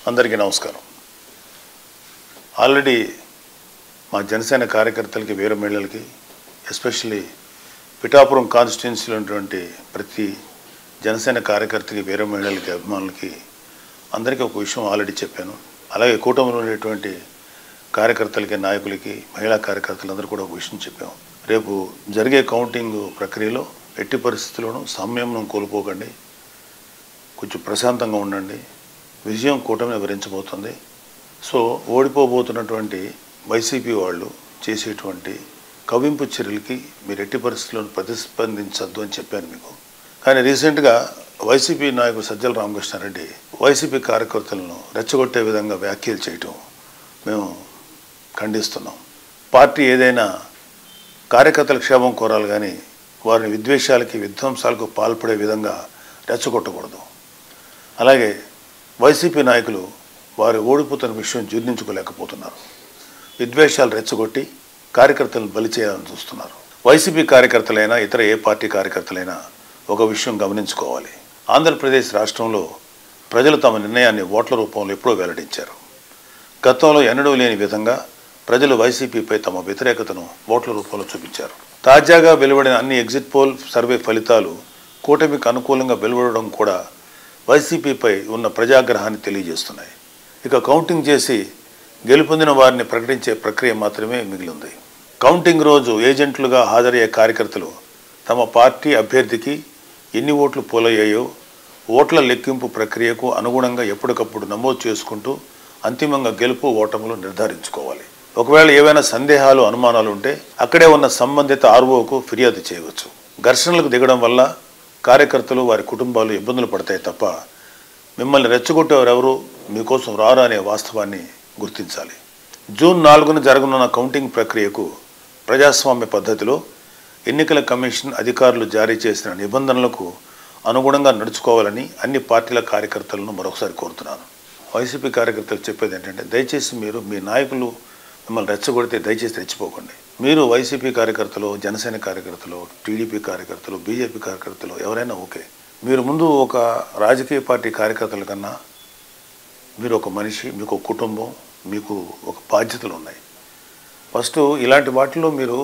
అందరికీ నమస్కారం. ఆల్రెడీ మా జనసేన కార్యకర్తలకి వీర మహిళలకి ఎస్పెషల్లీ పిఠాపురం కాన్స్టిట్యున్సీలో ఉన్నటువంటి ప్రతి జనసేన కార్యకర్తకి వీర మహిళలకి అభిమానులకి అందరికీ ఒక విషయం ఆల్రెడీ చెప్పాను. అలాగే కూటమిలో ఉండేటువంటి కార్యకర్తలకి నాయకులకి మహిళా కార్యకర్తలందరూ కూడా ఒక విషయం చెప్పాము. రేపు జరిగే కౌంటింగ్ ప్రక్రియలో ఎట్టి పరిస్థితుల్లోనూ సంయమనం కోల్పోకండి, కొంచెం ప్రశాంతంగా ఉండండి. విజయం కూటమిని వివరించబోతుంది. సో ఓడిపోబోతున్నటువంటి వైసీపీ వాళ్ళు చేసేటువంటి కవింపు చర్యలకి మీరు ఎట్టి పరిస్థితుల్లో ప్రతిస్పందించద్దు అని చెప్పాను మీకు. కానీ రీసెంట్గా వైసీపీ నాయకుడు సజ్జల రామకృష్ణారెడ్డి వైసీపీ కార్యకర్తలను రెచ్చగొట్టే విధంగా వ్యాఖ్యలు చేయటం మేము ఖండిస్తున్నాం. పార్టీ ఏదైనా కార్యకర్తల క్షేమం కోరాలి కానీ వారిని విద్వేషాలకి విధ్వంసాలకు పాల్పడే విధంగా రెచ్చగొట్టకూడదు. అలాగే వైసీపీ నాయకులు వారు ఓడిపోతున్న విషయం జీర్ణించుకోలేకపోతున్నారు. విద్వేషాలు రెచ్చగొట్టి కార్యకర్తలను బలి చేయాలని చూస్తున్నారు. వైసీపీ కార్యకర్తలైనా ఇతర ఏ పార్టీ కార్యకర్తలైనా ఒక విషయం గమనించుకోవాలి. ఆంధ్రప్రదేశ్ రాష్ట్రంలో ప్రజలు తమ నిర్ణయాన్ని ఓట్ల రూపంలో ఎప్పుడో వెల్లడించారు. గతంలో ఎన్నడూ లేని విధంగా ప్రజలు వైసీపీపై తమ వ్యతిరేకతను ఓట్ల రూపంలో చూపించారు. తాజాగా వెలువడిన అన్ని ఎగ్జిట్ పోల్ సర్వే ఫలితాలు కూటమికి అనుకూలంగా వెలువడడం కూడా వైసీపీపై ఉన్న ప్రజాగ్రహాన్ని తెలియజేస్తున్నాయి. ఇక కౌంటింగ్ చేసి గెలుపొందిన వారిని ప్రకటించే ప్రక్రియ మాత్రమే మిగిలింది. కౌంటింగ్ రోజు ఏజెంట్లుగా హాజరయ్యే కార్యకర్తలు తమ పార్టీ అభ్యర్థికి ఎన్ని ఓట్లు పోలయ్యాయో ఓట్ల లెక్కింపు ప్రక్రియకు అనుగుణంగా ఎప్పటికప్పుడు నమోదు చేసుకుంటూ అంతిమంగా గెలుపు ఓటములు నిర్ధారించుకోవాలి. ఒకవేళ ఏవైనా సందేహాలు అనుమానాలు ఉంటే అక్కడే ఉన్న సంబంధిత ఆర్ఓకు ఫిర్యాదు చేయవచ్చు. ఘర్షణలకు దిగడం వల్ల కార్యకర్తలు వారి కుటుంబాలు ఇబ్బందులు పడతాయి తప్ప మిమ్మల్ని రెచ్చగొట్టేవారెవరూ మీకోసం రారు అనే వాస్తవాన్ని గుర్తించాలి. జూన్ 4న జరగనున్న కౌంటింగ్ ప్రక్రియకు ప్రజాస్వామ్య పద్ధతిలో ఎన్నికల కమిషన్ అధికారులు జారీ చేసిన నిబంధనలకు అనుగుణంగా నడుచుకోవాలని అన్ని పార్టీల కార్యకర్తలను మరొకసారి కోరుతున్నాను. వైసీపీ కార్యకర్తలు చెప్పేది ఏంటంటే, దయచేసి మీరు మీ నాయకులు మిమ్మల్ని రెచ్చగొడితే దయచేసి రెచ్చిపోకండి. మీరు వైసీపీ కార్యకర్తలు, జనసేన కార్యకర్తలు, టీడీపీ కార్యకర్తలు, బీజేపీ కార్యకర్తలు ఎవరైనా ఓకే. మీరు ముందు ఒక రాజకీయ పార్టీ కార్యకర్తల కన్నా మీరు ఒక మనిషి, మీకు ఒక కుటుంబం, మీకు ఒక బాధ్యతలు ఉన్నాయి. ఫస్ట్ ఇలాంటి వాటిలో మీరు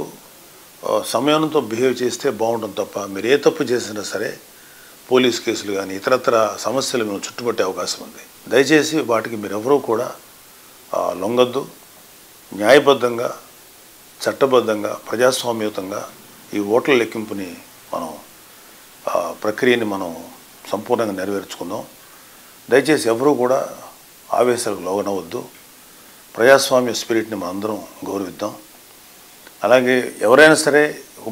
సమయంతో బిహేవ్ చేస్తే బాగుంటుంది తప్ప మీరు ఏ తప్పు చేసినా సరే పోలీస్ కేసులు కానీ ఇతరత్ర సమస్యలు మేము చుట్టుపట్టే అవకాశం ఉంది. దయచేసి వాటికి మీరెవరూ కూడా లొంగద్దు. న్యాయబద్ధంగా, చట్టబద్ధంగా, ప్రజాస్వామ్యయుతంగా ఈ ఓట్ల లెక్కింపుని ప్రక్రియని మనం సంపూర్ణంగా నెరవేర్చుకుందాం. దయచేసి ఎవరూ కూడా ఆవేశాలకు లోనవద్దు. ప్రజాస్వామ్య స్పిరిట్ని మనం అందరం గౌరవిద్దాం. అలాగే ఎవరైనా సరే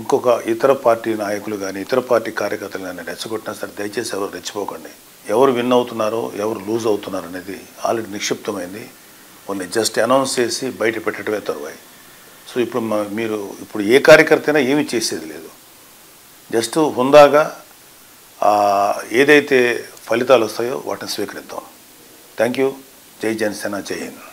ఇంకొక ఇతర పార్టీ నాయకులు కానీ ఇతర పార్టీ కార్యకర్తలు కానీ రెచ్చగొట్టినా సరే దయచేసి ఎవరు రెచ్చిపోకండి. ఎవరు విన్ అవుతున్నారో ఎవరు లూజ్ అవుతున్నారు అనేది ఆల్రెడీ నిక్షిప్తమైంది. ఓన్లీ జస్ట్ అనౌన్స్ చేసి బయట పెట్టడమే తరువాయి. సో మీరు ఇప్పుడు ఏ కార్యకర్త అయినా ఏమీ చేసేది లేదు. జస్ట్ హుందాగా ఏదైతే ఫలితాలు వస్తాయో వాటిని స్వీకరిద్దాం. Thank you. జై జనసేన, జై హింద్.